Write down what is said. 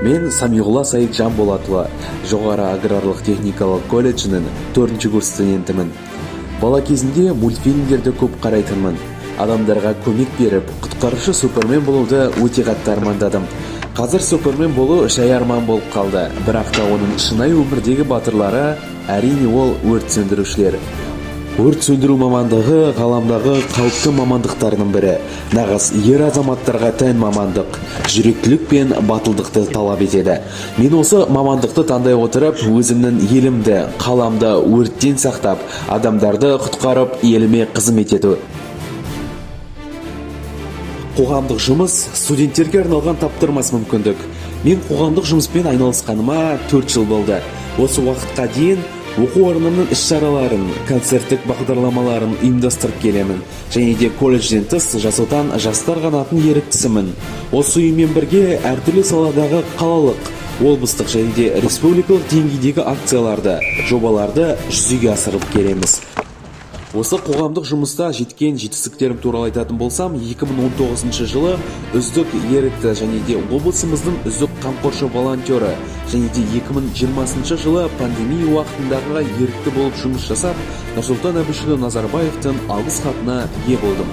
Мен Самиғұла Саид Жанболатұлы жоғары аграрлық техникалық колледжінің 4-ші курс студентімін. Бала кезінде мультфильмдерді көп қарайтынмын. Адамдарға көмек беріп, құтқарушы Супермен болуды өте қатты армандадым. Қазір Супермен болу жай арман болып қалды. Бірақ та оның шынайы өмірдегі батырлары әрине ол өрт сөндірушілер. Өрт сөндіру мамандығы ғаламдағы қауіпті мамандықтарының бірі. Нағыз ер азаматтарға тән мамандық, жүректілік пен батылдықты талап етеді. Мен осы мамандықты таңдай отырып, өзімнің елімді, қаламды өрттен сақтап, адамдарды құтқарып, еліме қызмет ету. Қоғамдық жұмыс студенттерге арналған таптырмас мүмкіндік. Мен қоғамдық жұмыспен айналысқаныма 4 жыл болды. Осы уақытқа дейін оқу орнымның іс-шараларын, концерттік бағдарламаларын ұйымдастырып келемін. Және де колледжден тыс Жас Отан жастар қанатының еріктісімін. Осы ұйыммен бірге әртүрлі саладағы қалалық, облыстық және де республикалық деңгейдегі акцияларды, жобаларды жүзеге асырып келеміз. Осы қоғамдық жұмыста жеткен жетістіктерім туралы айтатын болсам, 2019 жылы үздік ерікті және де облысымыздың үздік қамқоршы волонтері, және де 2020 жылы пандемия уақытындағы ерікті болып жұмыс жасап, Нұрсұлтан Әбішұлы Назарбаевтың алғыс хатына ие болдым.